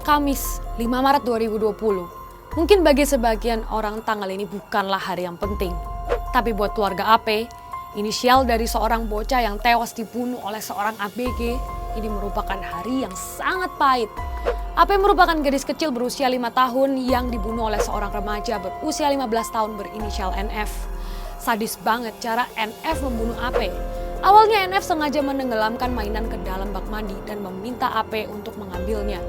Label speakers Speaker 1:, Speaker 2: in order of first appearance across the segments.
Speaker 1: Kamis, 5 Maret 2020. Mungkin bagi sebagian orang tanggal ini bukanlah hari yang penting. Tapi buat keluarga AP, inisial dari seorang bocah yang tewas dibunuh oleh seorang ABG, ini merupakan hari yang sangat pahit. AP merupakan gadis kecil berusia 5 tahun yang dibunuh oleh seorang remaja berusia 15 tahun berinisial NF. Sadis banget cara NF membunuh AP. Awalnya NF sengaja menenggelamkan mainan ke dalam bak mandi dan meminta AP untuk mengambilnya.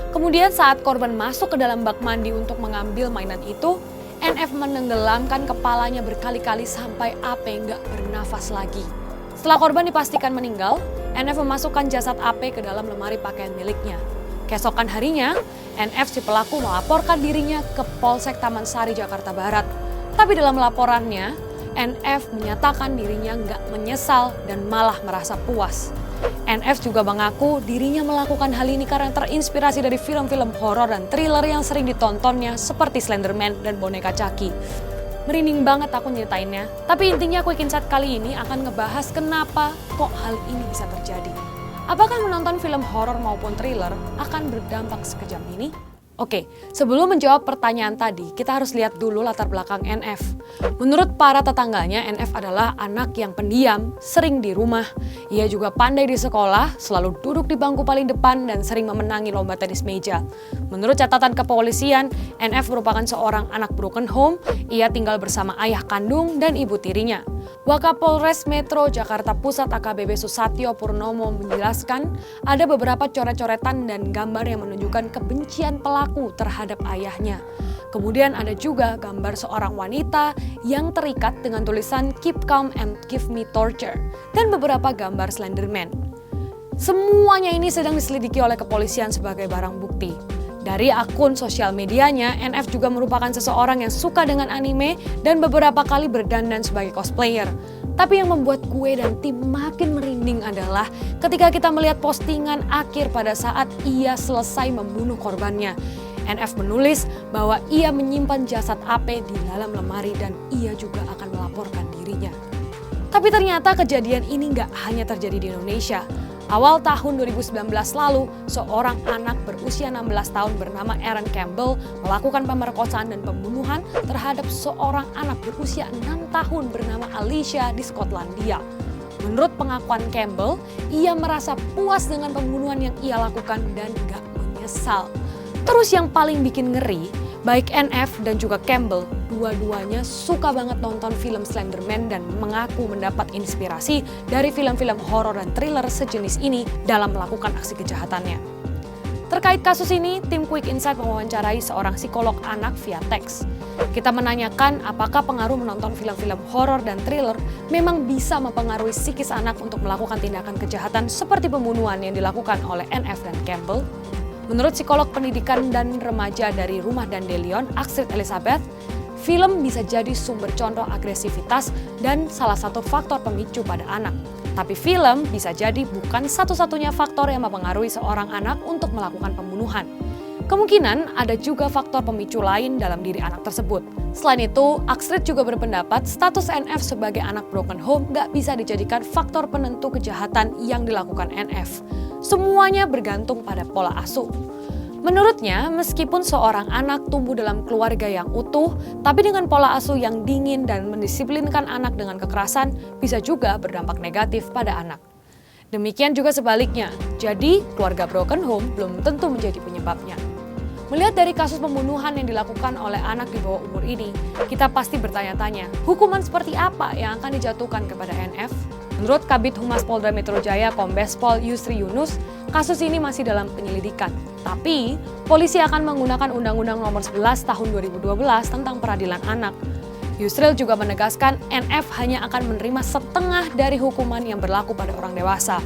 Speaker 1: Kemudian saat korban masuk ke dalam bak mandi untuk mengambil mainan itu, NF menenggelamkan kepalanya berkali-kali sampai AP nggak bernafas lagi. Setelah korban dipastikan meninggal, NF memasukkan jasad AP ke dalam lemari pakaian miliknya. Keesokan harinya, NF si pelaku melaporkan dirinya ke Polsek Taman Sari, Jakarta Barat. Tapi dalam laporannya, NF menyatakan dirinya nggak menyesal dan malah merasa puas. NF juga mengaku dirinya melakukan hal ini karena terinspirasi dari film-film horor dan thriller yang sering ditontonnya seperti Slenderman dan Boneka Chucky. Merinding banget aku nyeritainnya, tapi intinya Quick Insight kali ini akan ngebahas kenapa kok hal ini bisa terjadi. Apakah menonton film horor maupun thriller akan berdampak sekejam ini? Oke, sebelum menjawab pertanyaan tadi, kita harus lihat dulu latar belakang NF. Menurut para tetangganya, NF adalah anak yang pendiam, sering di rumah. Ia juga pandai di sekolah, selalu duduk di bangku paling depan dan sering memenangi lomba tenis meja. Menurut catatan kepolisian, NF merupakan seorang anak broken home. Ia tinggal bersama ayah kandung dan ibu tirinya. Wakapolres Metro Jakarta Pusat AKBP Susatyo Purnomo menjelaskan ada beberapa coret-coretan dan gambar yang menunjukkan kebencian pelaku terhadap ayahnya. Kemudian ada juga gambar seorang wanita yang terikat dengan tulisan "Keep calm and give me torture" dan beberapa gambar Slenderman. Semuanya ini sedang diselidiki oleh kepolisian sebagai barang bukti. Dari akun sosial medianya, NF juga merupakan seseorang yang suka dengan anime dan beberapa kali berdandan sebagai cosplayer. Tapi yang membuat gue dan tim makin merinding adalah ketika kita melihat postingan akhir pada saat ia selesai membunuh korbannya. NF menulis bahwa ia menyimpan jasad AP di dalam lemari dan ia juga akan melaporkan dirinya. Tapi ternyata kejadian ini nggak hanya terjadi di Indonesia. Awal tahun 2019 lalu, seorang anak berusia 16 tahun bernama Aaron Campbell melakukan pemerkosaan dan pembunuhan terhadap seorang anak berusia 6 tahun bernama Alicia di Skotlandia. Menurut pengakuan Campbell, ia merasa puas dengan pembunuhan yang ia lakukan dan gak menyesal. Terus yang paling bikin ngeri, baik NF dan juga Campbell, dua-duanya suka banget nonton film Slenderman dan mengaku mendapat inspirasi dari film-film horor dan thriller sejenis ini dalam melakukan aksi kejahatannya. Terkait kasus ini, tim Quick Insight mewawancarai seorang psikolog anak via teks. Kita menanyakan apakah pengaruh menonton film-film horor dan thriller memang bisa mempengaruhi psikis anak untuk melakukan tindakan kejahatan seperti pembunuhan yang dilakukan oleh NF dan Campbell. Menurut psikolog pendidikan dan remaja dari Rumah Dandelion, Astrid Elizabeth, film bisa jadi sumber contoh agresivitas dan salah satu faktor pemicu pada anak. Tapi film bisa jadi bukan satu-satunya faktor yang mempengaruhi seorang anak untuk melakukan pembunuhan. Kemungkinan ada juga faktor pemicu lain dalam diri anak tersebut. Selain itu, Astrid juga berpendapat status NF sebagai anak broken home gak bisa dijadikan faktor penentu kejahatan yang dilakukan NF. Semuanya bergantung pada pola asuh. Menurutnya, meskipun seorang anak tumbuh dalam keluarga yang utuh, tapi dengan pola asuh yang dingin dan mendisiplinkan anak dengan kekerasan bisa juga berdampak negatif pada anak. Demikian juga sebaliknya, jadi keluarga broken home belum tentu menjadi penyebabnya. Melihat dari kasus pembunuhan yang dilakukan oleh anak di bawah umur ini, kita pasti bertanya-tanya, hukuman seperti apa yang akan dijatuhkan kepada NF? Menurut Kabid Humas Polda Metro Jaya Kombes Pol Yusri Yunus, kasus ini masih dalam penyelidikan. Tapi, polisi akan menggunakan Undang-Undang Nomor 11 Tahun 2012 tentang Peradilan Anak. Yusril juga menegaskan NF hanya akan menerima setengah dari hukuman yang berlaku pada orang dewasa.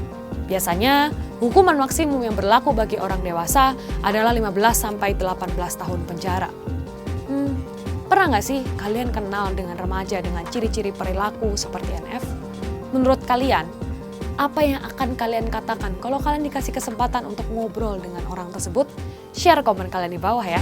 Speaker 1: Biasanya, hukuman maksimum yang berlaku bagi orang dewasa adalah 15-18 tahun penjara. Pernah nggak sih kalian kenal dengan remaja dengan ciri-ciri perilaku seperti NF? Menurut kalian, apa yang akan kalian katakan kalau kalian dikasih kesempatan untuk ngobrol dengan orang tersebut? Share komen kalian di bawah ya.